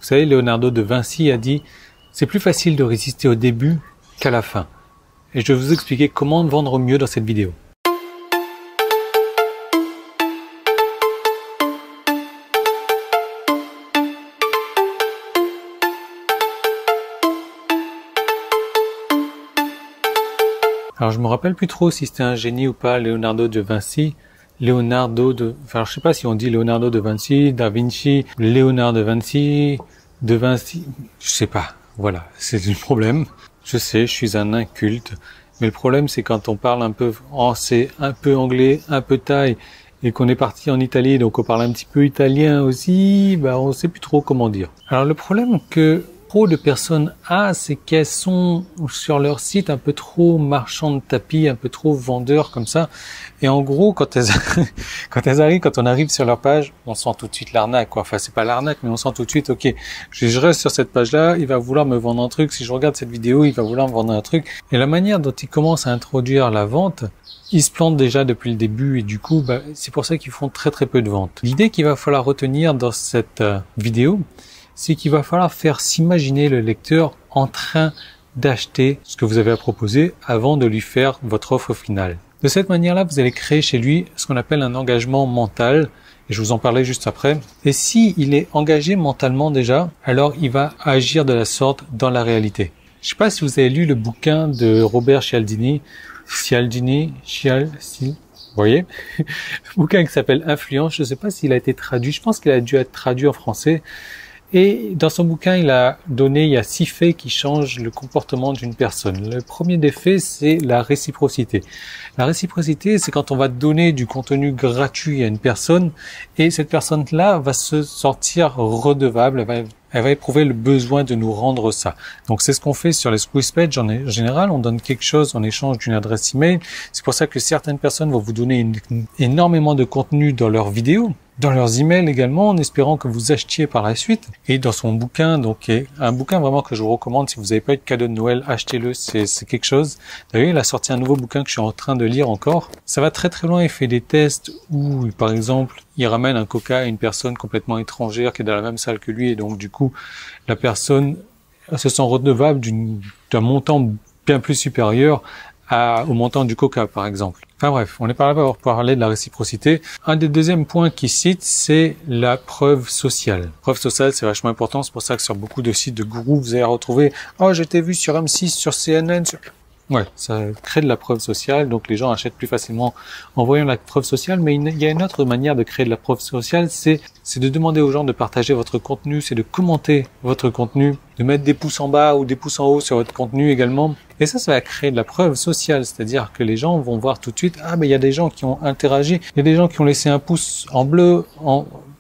Vous savez, Leonardo de Vinci a dit « C'est plus facile de résister au début qu'à la fin ». Et je vais vous expliquer comment vendre mieux dans cette vidéo. Alors je me rappelle plus trop si c'était un génie ou pas, Leonardo de Vinci. Enfin je sais pas si on dit Leonardo de Vinci, Da Vinci, Léonard de Vinci, je sais pas. Voilà, c'est le problème. Je sais, je suis un inculte. Mais le problème c'est quand on parle un peu français, un peu anglais, un peu thaï, et qu'on est parti en Italie, donc on parle un petit peu italien aussi, on sait plus trop comment dire. Alors le problème que trop de personnes c'est qu'elles sont sur leur site un peu trop marchands de tapis, un peu trop vendeurs comme ça. Et en gros, quand on arrive sur leur page, on sent tout de suite l'arnaque, quoi. Enfin, c'est pas l'arnaque, mais on sent tout de suite, ok, je reste sur cette page-là, il va vouloir me vendre un truc. Si je regarde cette vidéo, il va vouloir me vendre un truc. Et la manière dont ils commencent à introduire la vente, ils se plantent déjà depuis le début et du coup, c'est pour ça qu'ils font très très peu de ventes. L'idée qu'il va falloir retenir dans cette vidéo, c'est qu'il va falloir faire s'imaginer le lecteur en train d'acheter ce que vous avez à proposer avant de lui faire votre offre finale. De cette manière-là, vous allez créer chez lui ce qu'on appelle un engagement mental, et je vous en parlais juste après. Et s'il est engagé mentalement déjà, alors il va agir de la sorte dans la réalité. Je ne sais pas si vous avez lu le bouquin de Robert Cialdini, vous voyez, le bouquin qui s'appelle Influence. Je ne sais pas s'il a été traduit, je pense qu'il a dû être traduit en français. Et dans son bouquin, il y a 6 faits qui changent le comportement d'une personne. Le premier des faits, c'est la réciprocité. La réciprocité, c'est quand on va donner du contenu gratuit à une personne et cette personne-là va se sentir redevable, elle va éprouver le besoin de nous rendre ça. Donc c'est ce qu'on fait sur les squeeze pages en général, on donne quelque chose en échange d'une adresse email. C'est pour ça que certaines personnes vont vous donner énormément de contenu dans leurs vidéos, dans leurs emails également, en espérant que vous achetiez par la suite. Et dans son bouquin, donc un bouquin vraiment que je vous recommande, si vous n'avez pas eu de cadeau de Noël, achetez-le, c'est quelque chose. D'ailleurs, il a sorti un nouveau bouquin que je suis en train de lire encore. Ça va très très loin, il fait des tests où, par exemple, il ramène un coca à une personne complètement étrangère qui est dans la même salle que lui et donc du coup, la personne se sent redevable d'un montant bien plus supérieur au montant du coca, par exemple. Enfin bref, on n'est pas là pour parler de la réciprocité. Un des deuxièmes points qu'il cite, c'est la preuve sociale. Preuve sociale, c'est vachement important. C'est pour ça que sur beaucoup de sites de gourous, vous allez retrouver « Oh, je t'ai vu sur M6, sur CNN, sur... » Ouais, ça crée de la preuve sociale, donc les gens achètent plus facilement en voyant la preuve sociale, mais il y a une autre manière de créer de la preuve sociale, c'est de demander aux gens de partager votre contenu, c'est de commenter votre contenu, de mettre des pouces en bas ou des pouces en haut sur votre contenu également. Et ça va créer de la preuve sociale, c'est-à-dire que les gens vont voir tout de suite, il y a des gens qui ont interagi, il y a des gens qui ont laissé un pouce en bleu,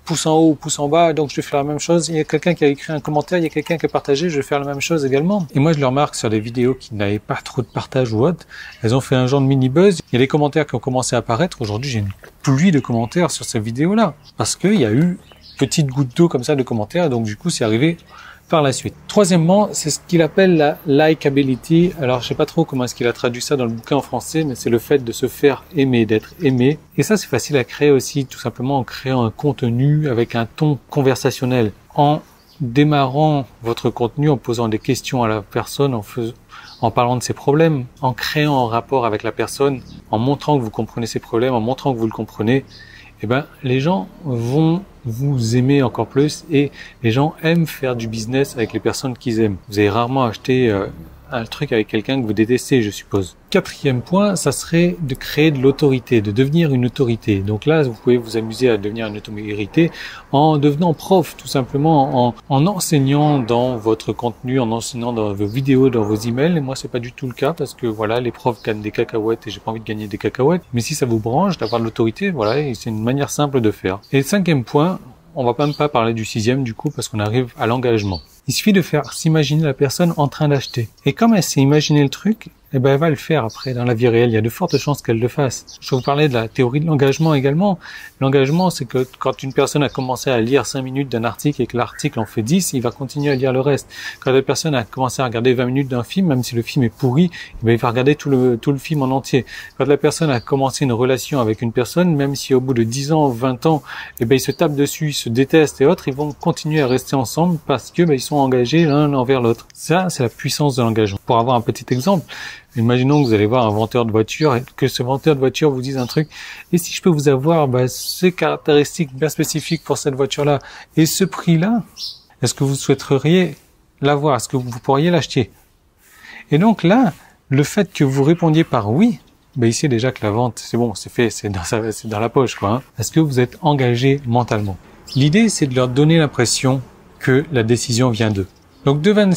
pouce en haut ou pouce en bas, donc je vais faire la même chose. Il y a quelqu'un qui a écrit un commentaire, il y a quelqu'un qui a partagé, je vais faire la même chose également. Et moi, je le remarque sur des vidéos qui n'avaient pas trop de partage ou autre, elles ont fait un genre de mini-buzz. Il y a des commentaires qui ont commencé à apparaître. Aujourd'hui, j'ai une pluie de commentaires sur ces vidéos-là, parce qu'il y a eu une petite goutte d'eau comme ça de commentaires, donc du coup, c'est arrivé par la suite. Troisièmement, c'est ce qu'il appelle la likability. Alors, je sais pas trop comment est-ce qu'il a traduit ça dans le bouquin en français, mais c'est le fait de se faire aimer, d'être aimé. Et ça, c'est facile à créer aussi, tout simplement en créant un contenu avec un ton conversationnel. En démarrant votre contenu, en posant des questions à la personne, en parlant de ses problèmes, en créant un rapport avec la personne, en montrant que vous comprenez ses problèmes, en montrant que vous le comprenez, les gens vont vous aimer encore plus et les gens aiment faire du business avec les personnes qu'ils aiment. Vous allez rarement acheter un truc avec quelqu'un que vous détestez, je suppose. Quatrième point, ça serait de créer de l'autorité, de devenir une autorité. Donc là, vous pouvez vous amuser à devenir une autorité en devenant prof, tout simplement, en enseignant dans votre contenu, en enseignant dans vos vidéos, dans vos emails. Et moi, c'est pas du tout le cas parce que voilà, les profs gagnent des cacahuètes et j'ai pas envie de gagner des cacahuètes. Mais si ça vous branche d'avoir de l'autorité, voilà, et c'est une manière simple de faire. Et le cinquième point, on va même pas parler du sixième du coup parce qu'on arrive à l'engagement. Il suffit de faire s'imaginer la personne en train d'acheter. Et comme elle s'est imaginé le truc, eh ben, elle va le faire après dans la vie réelle. Il y a de fortes chances qu'elle le fasse. Je vais vous parler de la théorie de l'engagement également. L'engagement, c'est que quand une personne a commencé à lire 5 minutes d'un article et que l'article en fait 10, il va continuer à lire le reste. Quand la personne a commencé à regarder 20 minutes d'un film, même si le film est pourri, eh ben, il va regarder tout le film en entier. Quand la personne a commencé une relation avec une personne, même si au bout de 10 ans, 20 ans, eh ben, ils se tapent dessus, ils se détestent et autres, ils vont continuer à rester ensemble parce que, ben, ils sont engagés l'un envers l'autre. Ça, c'est la puissance de l'engagement. Pour avoir un petit exemple, imaginons que vous allez voir un vendeur de voiture et que ce vendeur de voiture vous dise un truc. Et si je peux vous avoir ces caractéristiques bien spécifiques pour cette voiture-là et ce prix-là, est-ce que vous souhaiteriez l'avoir? Est-ce que vous pourriez l'acheter? Et donc là, le fait que vous répondiez par oui, ben ici déjà que la vente, c'est bon, c'est fait, c'est dans la poche, quoi. Hein. Est-ce que vous êtes engagé mentalement? L'idée, c'est de leur donner l'impression que la décision vient d'eux. Donc Léonard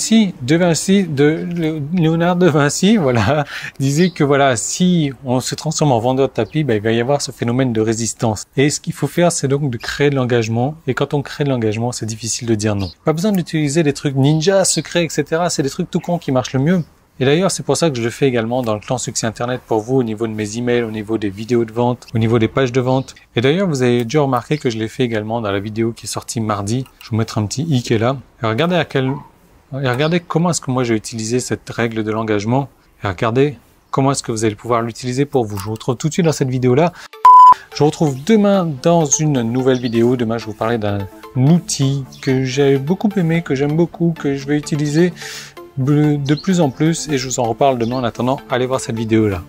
de Vinci, voilà, disait que voilà, si on se transforme en vendeur de tapis, ben, il va y avoir ce phénomène de résistance. Et ce qu'il faut faire, c'est donc de créer de l'engagement. Et quand on crée de l'engagement, c'est difficile de dire non. Pas besoin d'utiliser des trucs ninja, secrets, etc. C'est des trucs tout cons qui marchent le mieux. Et d'ailleurs, c'est pour ça que je le fais également dans le plan Succès Internet pour vous, au niveau de mes emails, au niveau des vidéos de vente, au niveau des pages de vente. Et d'ailleurs, vous avez dû remarquer que je l'ai fait également dans la vidéo qui est sortie mardi. Je vais vous mettre un petit i qui est là. Et regardez comment est-ce que moi j'ai utilisé cette règle de l'engagement. Et regardez comment est-ce que vous allez pouvoir l'utiliser pour vous. Je vous retrouve tout de suite dans cette vidéo-là. Je vous retrouve demain dans une nouvelle vidéo. Demain, je vais vous parler d'un outil que j'ai beaucoup aimé, que j'aime beaucoup, que je vais utiliser de plus en plus. Et je vous en reparle demain. En attendant, allez voir cette vidéo-là.